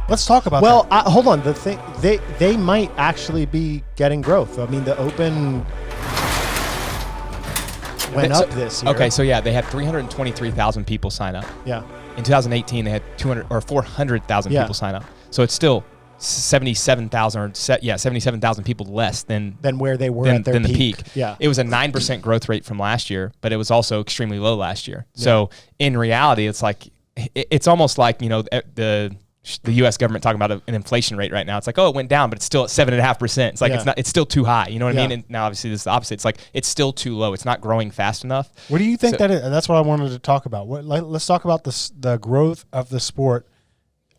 Let's talk about Well, that. hold on. The thing they might actually be getting growth. I mean, the Open went up this year. Okay, so yeah, they had 323,000 people sign up. Yeah. In 2018, they had 400,000 people sign up. So it's still 77,000 people less than where they were at their peak. Yeah. It was a 9% growth rate from last year, but it was also extremely low last year. Yeah. So in reality, it's like it's almost like, the U.S. government talking about an inflation rate right now. It's like, oh, it went down, but it's still at 7.5%. It's like it's still too high. You know what I mean? And now obviously this is the opposite. It's like it's still too low. It's not growing fast enough. What do you think that is? That's what I wanted to talk about. Let's talk about the growth of the sport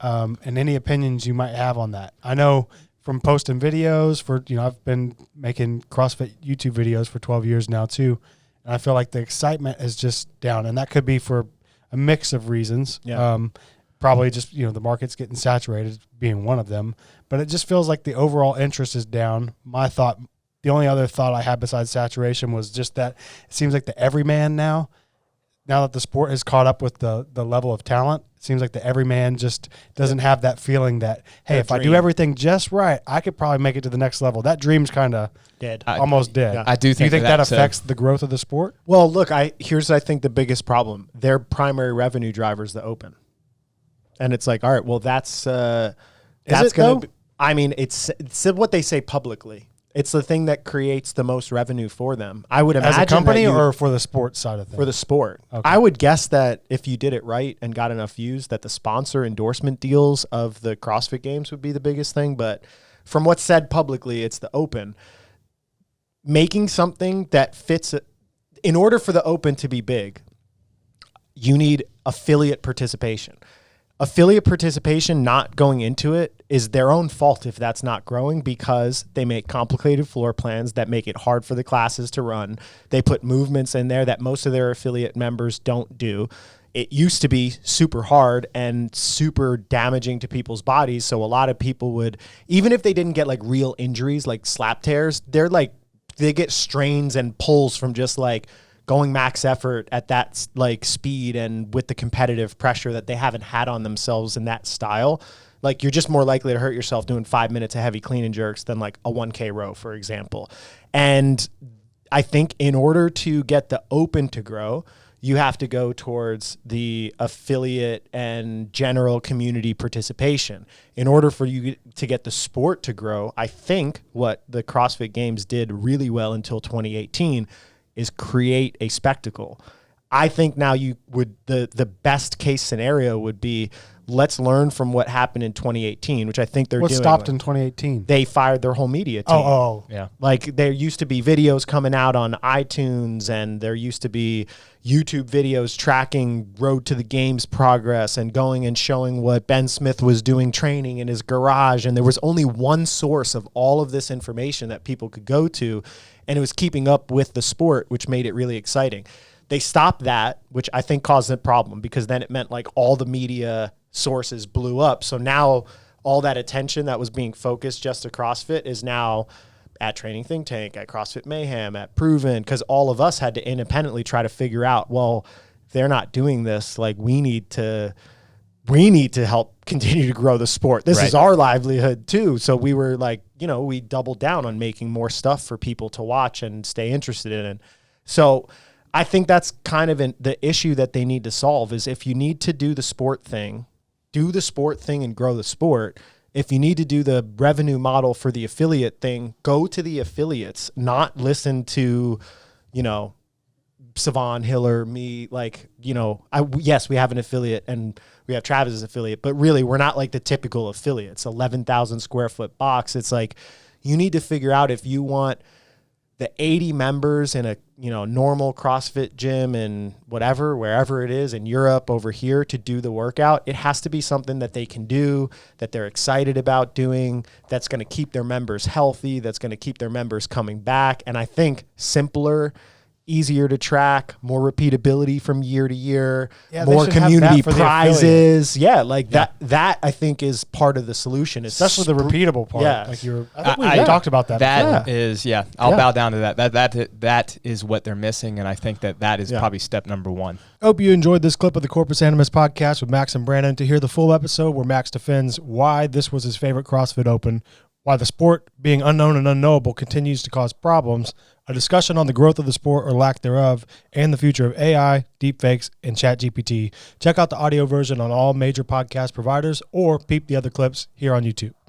and any opinions you might have on that. I know from posting videos I've been making CrossFit YouTube videos for 12 years now too, and I feel like the excitement is just down, and that could be for a mix of reasons. Yeah. Probably just, the market's getting saturated being one of them, but it just feels like the overall interest is down. The only other thought I had besides saturation was just that it seems like the everyman now that the sport has caught up with the level of talent, it seems like the everyman just doesn't have that feeling that, hey, if I do everything just right, I could probably make it to the next level. That dream's kind of dead, almost dead. Yeah. I do think you think that affects the growth of the sport? Well, look, here's I think the biggest problem. Their primary revenue driver is the Open. And it's like, all right, well, that's going to – I mean, it's what they say publicly. It's the thing that creates the most revenue for them. I would imagine as a company or for the sports side of things? For the sport. Okay. I would guess that if you did it right and got enough views, that the sponsor endorsement deals of the CrossFit Games would be the biggest thing. But from what's said publicly, it's the Open. Making something that fits – in order for the Open to be big, you need affiliate participation. Affiliate participation not going into it is their own fault if that's not growing, because they make complicated floor plans that make it hard for the classes to run. They put movements in there that most of their affiliate members don't do. It used to be super hard and super damaging to people's bodies. So a lot of people would, even if they didn't get like real injuries like slap tears, they get strains and pulls from just like going max effort at that like speed and with the competitive pressure that they haven't had on themselves in that style. Like you're just more likely to hurt yourself doing 5 minutes of heavy clean and jerks than like a 1K row, for example. And I think in order to get the Open to grow, you have to go towards the affiliate and general community participation. In order for you to get the sport to grow, I think what the CrossFit Games did really well until 2018 is create a spectacle. I think now the best case scenario would be, let's learn from what happened in 2018, which I think they're doing. What stopped in 2018? They fired their whole media team. Oh, yeah. Like there used to be videos coming out on iTunes, and there used to be YouTube videos tracking Road to the Games progress and going and showing what Ben Smith was doing training in his garage. And there was only one source of all of this information that people could go to, and it was keeping up with the sport, which made it really exciting. They stopped that, which I think caused a problem, because then it meant like all the media sources blew up. So now all that attention that was being focused just to CrossFit is now at Training Think Tank, at CrossFit Mayhem, at Proven, because all of us had to independently try to figure out, well, if they're not doing this, like we need to help continue to grow the sport. This is our livelihood too. So we were like, we doubled down on making more stuff for people to watch and stay interested in. So I think that's kind of the issue that they need to solve, is if you need to do the sport thing and grow the sport. If you need to do the revenue model for the affiliate thing, go to the affiliates, not listen to, Savon, Hiller, me, yes, we have an affiliate and we have Travis's affiliate, but really we're not like the typical affiliates, 11,000 square foot box. It's like, you need to figure out if you want the 80 members in a, normal CrossFit gym and whatever, wherever it is in Europe, over here, to do the workout. It has to be something that they can do, that they're excited about doing, that's going to keep their members healthy, that's going to keep their members coming back. And I think simpler, easier to track, more repeatability from year to year, Yeah, they more should have community that for the prizes. Yeah, like that I think is part of the solution. Especially the repeatable part. Yeah. Like I think we talked about that. That before. is, I'll bow down to that. That is what they're missing, and I think that is probably step number one. Hope you enjoyed this clip of the Corpus Animus podcast with Max and Brannen. To hear the full episode where Max defends why this was his favorite CrossFit Open, why the sport being unknown and unknowable continues to cause problems, a discussion on the growth of the sport or lack thereof, and the future of AI, deepfakes, and ChatGPT. Check out the audio version on all major podcast providers or peep the other clips here on YouTube.